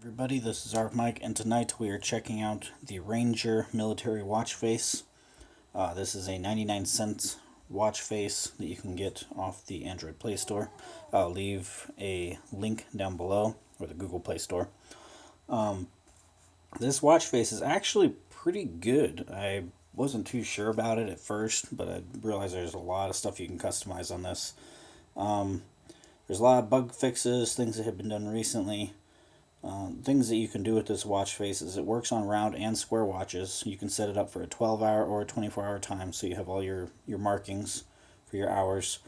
Everybody, this is Arc Mike, and tonight we are checking out the Ranger military watch face. This is a 99-cent watch face that you can get off the Android Play Store. I'll leave a link down below, or the Google Play Store. This watch face is actually pretty good. I wasn't too sure about it at first, but I realized there's a lot of stuff you can customize on this. There's a lot of bug fixes, things that have been done recently. Things that you can do with this watch face is it works on round and square watches. You can set it up for a 12-hour or a 24-hour time, so you have all your markings for your hours.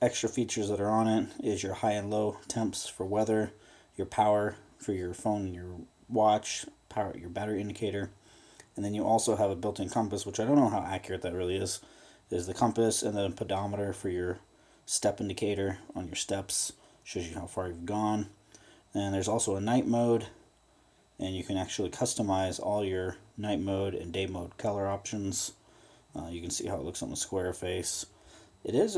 Extra features that are on it is your high and low temps for weather, your power for your phone and your watch, power your battery indicator, and then you also have a built-in compass, which I don't know how accurate that really is. There's the compass and then a pedometer for your step indicator on your steps, shows you how far you've gone. And there's also a night mode, and you can actually customize all your night mode and day mode color options. You can see how it looks on the square face. It is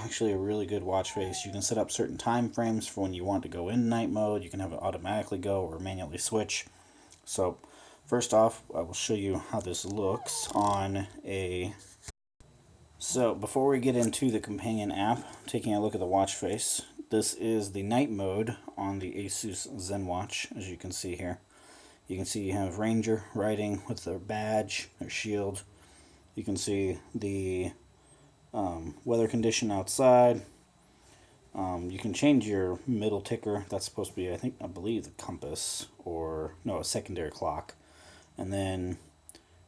actually a really good watch face. You can set up certain time frames for when you want to go in night mode. You can have it automatically go or manually switch. So first off, I will show you how this looks on a... So before we get into the companion app, taking a look at the watch face, this is the night mode on the Asus ZenWatch, as you can see here. You can see you have Ranger riding with their badge, their shield. You can see the weather condition outside. You can change your middle ticker. That's supposed to be, I believe, the compass, or no, a secondary clock. And then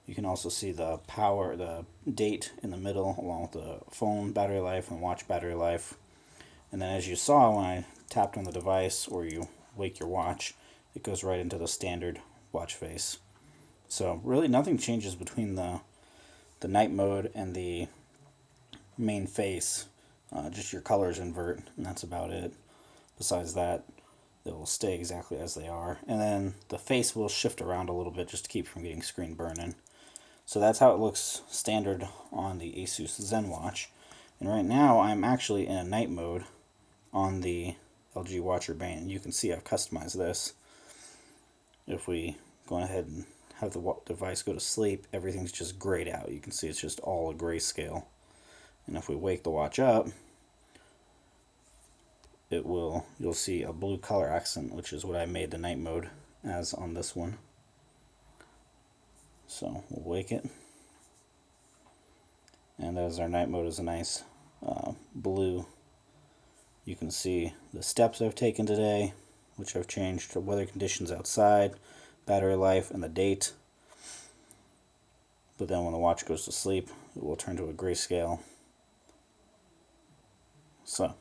you can also see the power, the date in the middle, along with the phone battery life and watch battery life. And then as you saw when I tapped on the device or you wake your watch, it goes right into the standard watch face. So really nothing changes between the night mode and the main face. Just your colors invert, and that's about it. Besides that, they will stay exactly as they are. And then the face will shift around a little bit just to keep from getting screen burn-in. So that's how it looks standard on the Asus ZenWatch. And right now I'm actually in a night mode on the LG Watch Urbane. You can see I've customized this. If we go ahead and have the device go to sleep, everything's just grayed out. You can see it's just all a grayscale. And if we wake the watch up, you'll see a blue color accent, which is what I made the night mode as on this one. So we'll wake it, and as our night mode is a nice blue. You can see the steps I've taken today, which I've changed to weather conditions outside, battery life, and the date. But then when the watch goes to sleep, it will turn to a grayscale. So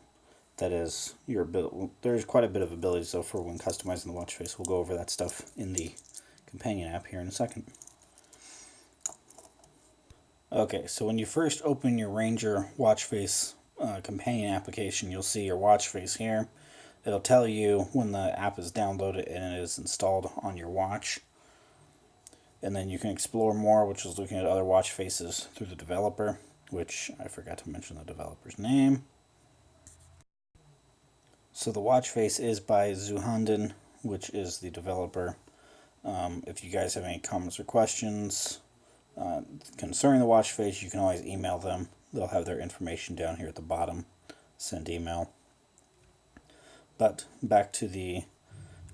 that is your ability. There's quite a bit of ability, so for when customizing the watch face, we'll go over that stuff in the companion app here in a second. Okay, so when you first open your Ranger watch face companion application, you'll see your watch face here. It'll tell you when the app is downloaded and it is installed on your watch. And then you can explore more, which is looking at other watch faces through the developer, which I forgot to mention the developer's name. So the watch face is by Zuhanden, which is the developer. If you guys have any comments or questions concerning the watch face, you can always email them. They'll have their information down here at the bottom. Send email. But back to the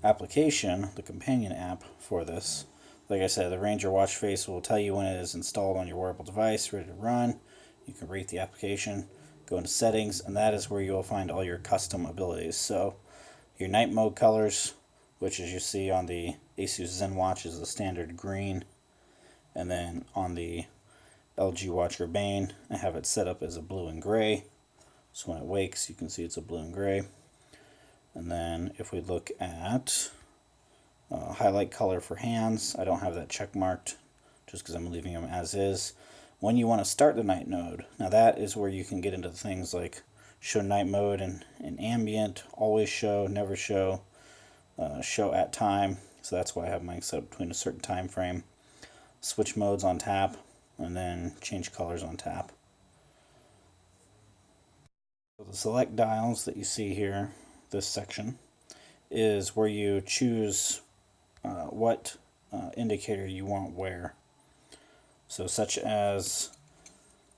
application, the companion app for this. Like I said, the Ranger watch face will tell you when it is installed on your wearable device, ready to run. You can rate the application, go into settings, and that is where you will find all your custom abilities. So your night mode colors, which as you see on the Asus ZenWatch is the standard green. And then on the LG Watch Urbane, I have it set up as a blue and gray. So when it wakes, you can see it's a blue and gray. And then if we look at highlight color for hands, I don't have that check marked just because I'm leaving them as is. When you want to start the night mode, now that is where you can get into things like show night mode and ambient, always show, never show, show at time. So that's why I have mine set up between a certain time frame. Switch modes on tap, and then change colors on tap. So the select dials that you see here, this section, is where you choose what indicator you want where. So such as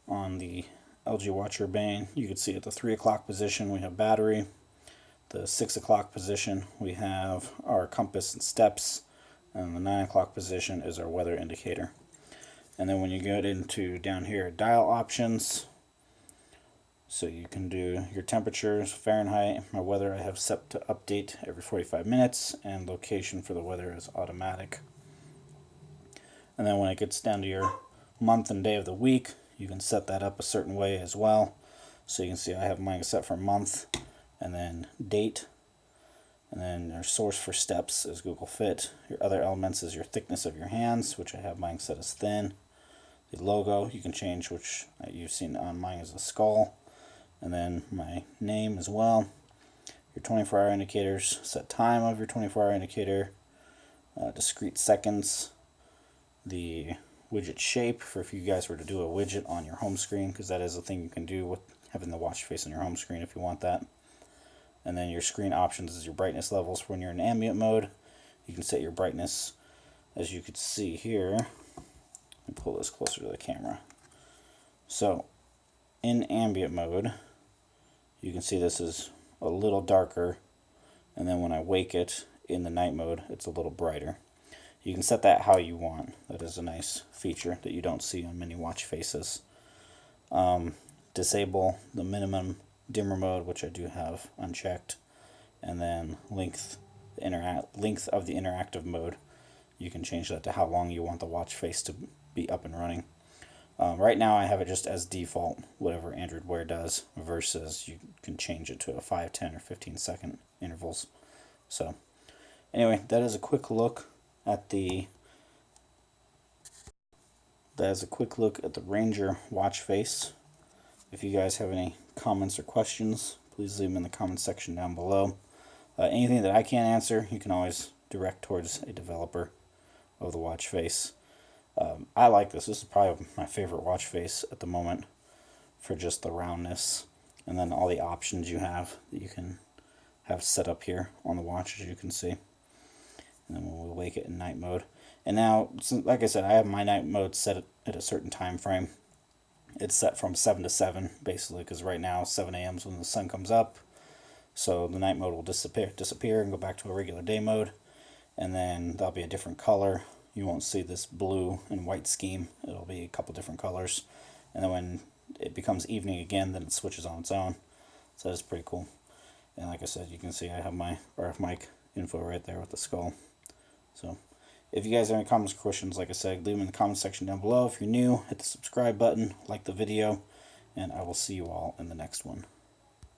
on the LG Watch Urbane, you can see at the 3 o'clock position we have battery. The 6 o'clock position we have our compass and steps, and the 9 o'clock position is our weather indicator. And then when you get into down here, dial options, so you can do your temperatures, Fahrenheit. My weather I have set to update every 45 minutes, and location for the weather is automatic. And then when it gets down to your month and day of the week, you can set that up a certain way as well. So you can see I have mine set for month, and then date, and then your source for steps is Google Fit. Your other elements is your thickness of your hands, which I have mine set as thin. The logo you can change, which you've seen on mine is a skull. And then my name as well. Your 24-hour indicators, set time of your 24-hour indicator, discrete seconds, the widget shape for if you guys were to do a widget on your home screen, because that is a thing you can do with having the watch face on your home screen if you want that. And then your screen options is your brightness levels. When you're in ambient mode, you can set your brightness, as you can see here. Let me pull this closer to the camera. So in ambient mode, you can see this is a little darker, and then when I wake it in the night mode, it's a little brighter. You can set that how you want. That is a nice feature that you don't see on many watch faces. Disable the minimum dimmer mode, which I do have unchecked, and then length of the interactive mode. You can change that to how long you want the watch face to be up and running. Right now I have it just as default, whatever Android Wear does, versus you can change it to a 5, 10, or 15 second intervals. So anyway, that is a quick look at the Ranger watch face. If you guys have any comments or questions, please leave them in the comments section down below. Anything that I can't answer, you can always direct towards a developer of the watch face. I like this. This is probably my favorite watch face at the moment for just the roundness, and then all the options you have that you can have set up here on the watch, as you can see. And then we'll wake it in night mode. And now, like I said, I have my night mode set at a certain time frame. It's set from 7 to 7, basically, because right now 7 a.m. is when the sun comes up. So the night mode will disappear and go back to a regular day mode. And then there'll be a different color. You won't see this blue and white scheme. It'll be a couple different colors. And then when it becomes evening again, then it switches on its own. So that's pretty cool. And like I said, you can see I have my RF mic info right there with the skull. So if you guys have any comments or questions, like I said, leave them in the comment section down below. If you're new, hit the subscribe button, like the video, and I will see you all in the next one.